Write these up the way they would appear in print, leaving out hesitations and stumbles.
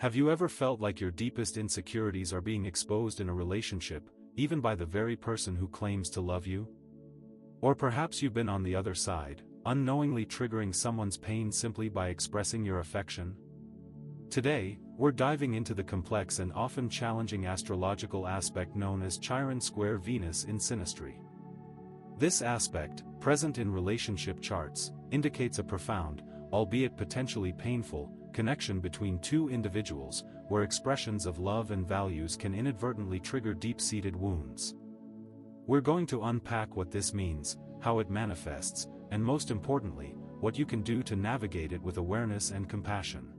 Have you ever felt like your deepest insecurities are being exposed in a relationship, even by the very person who claims to love you? Or perhaps you've been on the other side, unknowingly triggering someone's pain simply by expressing your affection? Today, we're diving into the complex and often challenging astrological aspect known as Chiron square Venus in Synastry. This aspect, present in relationship charts, indicates a profound, albeit potentially painful, connection between two individuals, where expressions of love and values can inadvertently trigger deep-seated wounds. We're going to unpack what this means, how it manifests, and most importantly, what you can do to navigate it with awareness and compassion.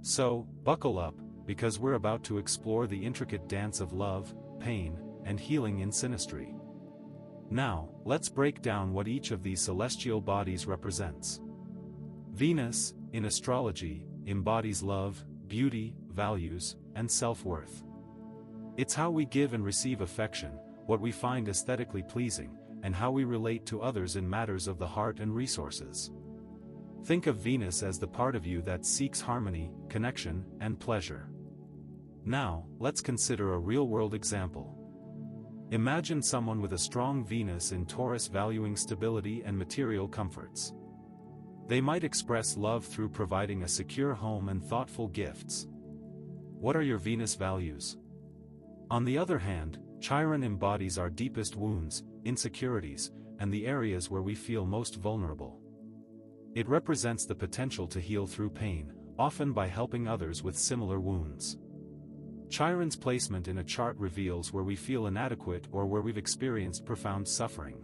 So, buckle up, because we're about to explore the intricate dance of love, pain, and healing in Synastry. Now, let's break down what each of these celestial bodies represents. Venus, in astrology, embodies love, beauty, values, and self-worth. It's how we give and receive affection, what we find aesthetically pleasing, and how we relate to others in matters of the heart and resources. Think of Venus as the part of you that seeks harmony, connection, and pleasure. Now, let's consider a real-world example. Imagine someone with a strong Venus in Taurus valuing stability and material comforts. They might express love through providing a secure home and thoughtful gifts. What are your Venus values? On the other hand, Chiron embodies our deepest wounds, insecurities, and the areas where we feel most vulnerable. It represents the potential to heal through pain, often by helping others with similar wounds. Chiron's placement in a chart reveals where we feel inadequate or where we've experienced profound suffering.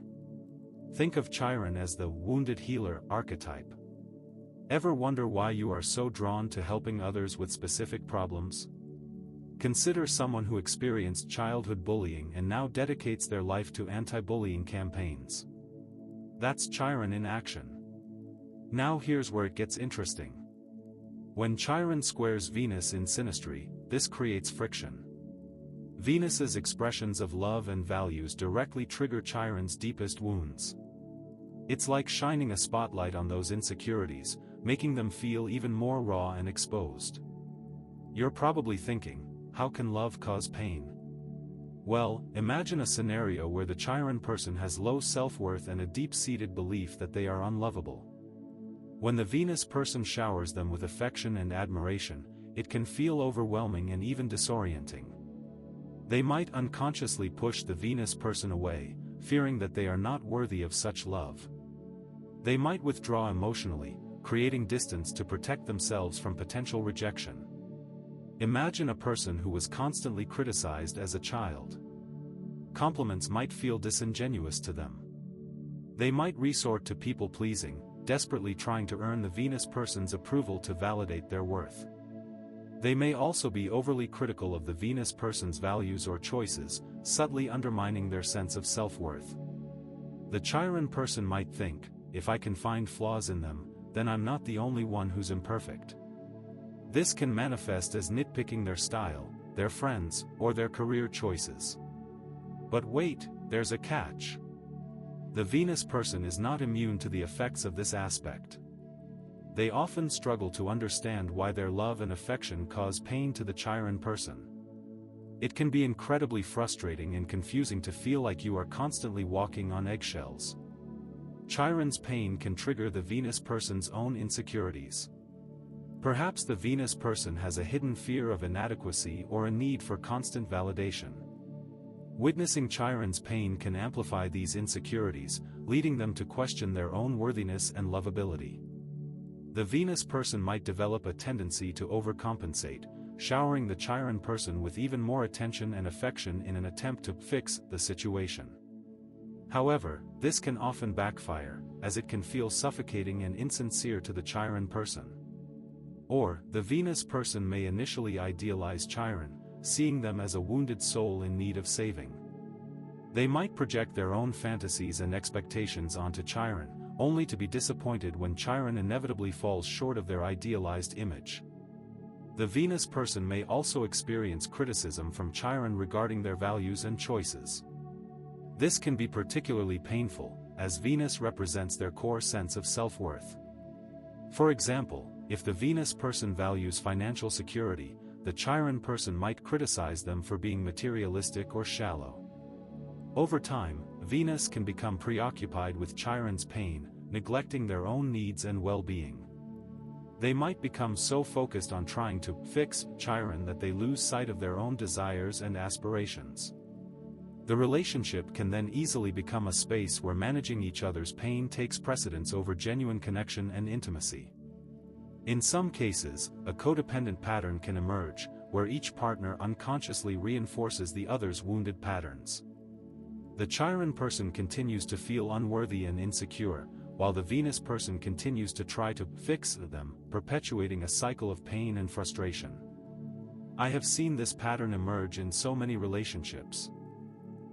Think of Chiron as the wounded healer archetype. Ever wonder why you are so drawn to helping others with specific problems? Consider someone who experienced childhood bullying and now dedicates their life to anti-bullying campaigns. That's Chiron in action. Now here's where it gets interesting. When Chiron squares Venus in Synastry, this creates friction. Venus's expressions of love and values directly trigger Chiron's deepest wounds. It's like shining a spotlight on those insecurities, making them feel even more raw and exposed. You're probably thinking, how can love cause pain? Well, imagine a scenario where the Chiron person has low self-worth and a deep-seated belief that they are unlovable. When the Venus person showers them with affection and admiration, it can feel overwhelming and even disorienting. They might unconsciously push the Venus person away, fearing that they are not worthy of such love. They might withdraw emotionally, creating distance to protect themselves from potential rejection. Imagine a person who was constantly criticized as a child. Compliments might feel disingenuous to them. They might resort to people-pleasing, desperately trying to earn the Venus person's approval to validate their worth. They may also be overly critical of the Venus person's values or choices, subtly undermining their sense of self-worth. The Chiron person might think, if I can find flaws in them, then I'm not the only one who's imperfect. This can manifest as nitpicking their style, their friends, or their career choices. But wait, there's a catch. The Venus person is not immune to the effects of this aspect. They often struggle to understand why their love and affection cause pain to the Chiron person. It can be incredibly frustrating and confusing to feel like you are constantly walking on eggshells. Chiron's pain can trigger the Venus person's own insecurities. Perhaps the Venus person has a hidden fear of inadequacy or a need for constant validation. Witnessing Chiron's pain can amplify these insecurities, leading them to question their own worthiness and lovability. The Venus person might develop a tendency to overcompensate, showering the Chiron person with even more attention and affection in an attempt to fix the situation. However, this can often backfire, as it can feel suffocating and insincere to the Chiron person. Or, the Venus person may initially idealize Chiron, seeing them as a wounded soul in need of saving. They might project their own fantasies and expectations onto Chiron, only to be disappointed when Chiron inevitably falls short of their idealized image. The Venus person may also experience criticism from Chiron regarding their values and choices. This can be particularly painful, as Venus represents their core sense of self-worth. For example, if the Venus person values financial security, the Chiron person might criticize them for being materialistic or shallow. Over time, Venus can become preoccupied with Chiron's pain, neglecting their own needs and well-being. They might become so focused on trying to fix Chiron that they lose sight of their own desires and aspirations. The relationship can then easily become a space where managing each other's pain takes precedence over genuine connection and intimacy. In some cases, a codependent pattern can emerge, where each partner unconsciously reinforces the other's wounded patterns. The Chiron person continues to feel unworthy and insecure, while the Venus person continues to try to fix them, perpetuating a cycle of pain and frustration. I have seen this pattern emerge in so many relationships.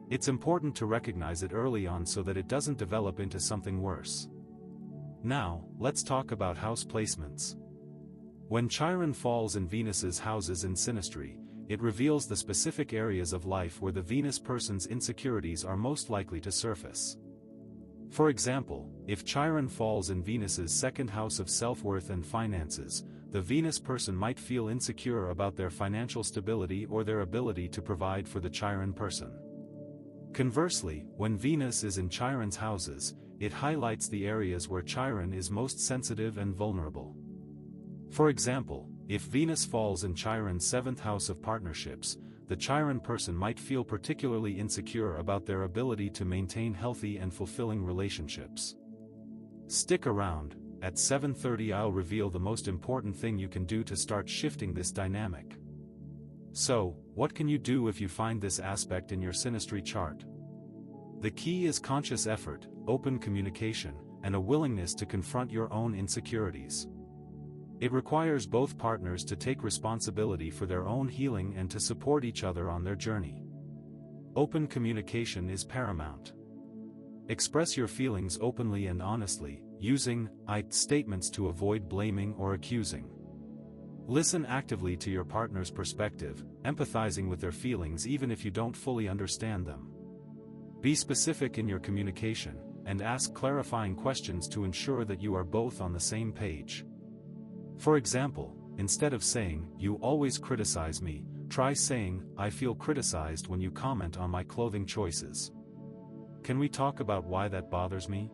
It's important to recognize it early on so that it doesn't develop into something worse. Now, let's talk about house placements. When Chiron falls in Venus's houses in Synastry, it reveals the specific areas of life where the Venus person's insecurities are most likely to surface. For example, if Chiron falls in Venus's second house of self-worth and finances, the Venus person might feel insecure about their financial stability or their ability to provide for the Chiron person. Conversely, when Venus is in Chiron's houses, it highlights the areas where Chiron is most sensitive and vulnerable. For example, if Venus falls in Chiron's seventh house of partnerships, the Chiron person might feel particularly insecure about their ability to maintain healthy and fulfilling relationships. Stick around, at 7:30 I'll reveal the most important thing you can do to start shifting this dynamic. So, what can you do if you find this aspect in your Synastry chart? The key is conscious effort, open communication, and a willingness to confront your own insecurities. It requires both partners to take responsibility for their own healing and to support each other on their journey. Open communication is paramount. Express your feelings openly and honestly, using I statements to avoid blaming or accusing. Listen actively to your partner's perspective, empathizing with their feelings even if you don't fully understand them. Be specific in your communication, and ask clarifying questions to ensure that you are both on the same page. For example, instead of saying, "You always criticize me," try saying, "I feel criticized when you comment on my clothing choices. Can we talk about why that bothers me?"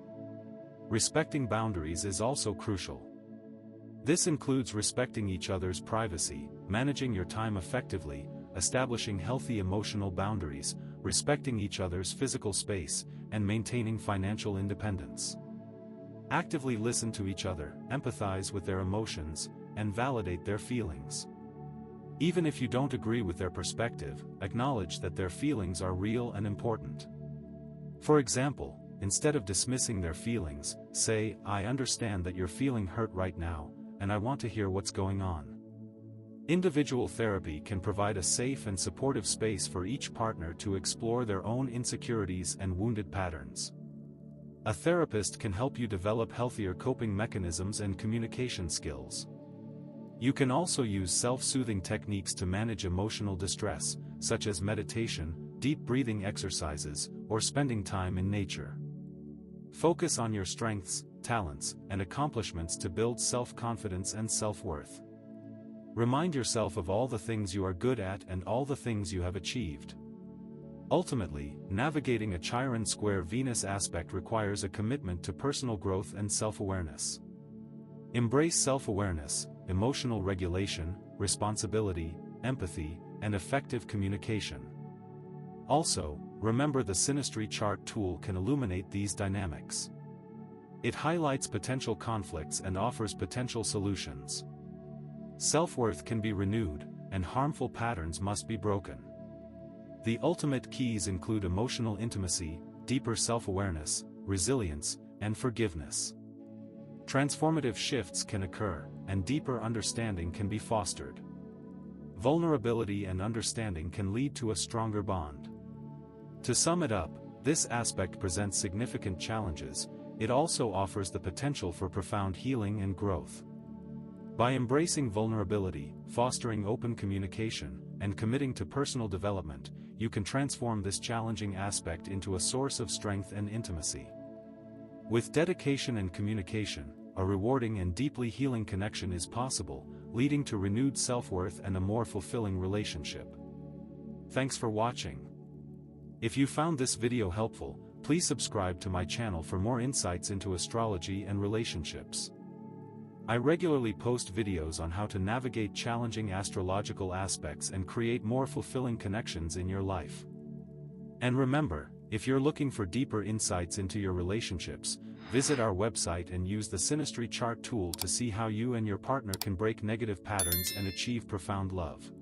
Respecting boundaries is also crucial. This includes respecting each other's privacy, managing your time effectively, establishing healthy emotional boundaries, respecting each other's physical space, and maintaining financial independence. Actively listen to each other, empathize with their emotions, and validate their feelings. Even if you don't agree with their perspective, acknowledge that their feelings are real and important. For example, instead of dismissing their feelings, say, "I understand that you're feeling hurt right now, and I want to hear what's going on." Individual therapy can provide a safe and supportive space for each partner to explore their own insecurities and wounded patterns. A therapist can help you develop healthier coping mechanisms and communication skills. You can also use self-soothing techniques to manage emotional distress, such as meditation, deep breathing exercises, or spending time in nature. Focus on your strengths, talents, and accomplishments to build self-confidence and self-worth. Remind yourself of all the things you are good at and all the things you have achieved. Ultimately, navigating a Chiron square Venus aspect requires a commitment to personal growth and self-awareness. Embrace self-awareness, emotional regulation, responsibility, empathy, and effective communication. Also, remember the Synastry chart tool can illuminate these dynamics. It highlights potential conflicts and offers potential solutions. Self-worth can be renewed, and harmful patterns must be broken. The ultimate keys include emotional intimacy, deeper self-awareness, resilience, and forgiveness. Transformative shifts can occur, and deeper understanding can be fostered. Vulnerability and understanding can lead to a stronger bond. To sum it up, this aspect presents significant challenges. It also offers the potential for profound healing and growth. By embracing vulnerability, fostering open communication, and committing to personal development, you can transform this challenging aspect into a source of strength and intimacy. With dedication and communication, a rewarding and deeply healing connection is possible, leading to renewed self-worth and a more fulfilling relationship. Thanks for watching. If you found this video helpful, please subscribe to my channel for more insights into astrology and relationships. I regularly post videos on how to navigate challenging astrological aspects and create more fulfilling connections in your life. And remember, if you're looking for deeper insights into your relationships, visit our website and use the Synastry chart tool to see how you and your partner can break negative patterns and achieve profound love.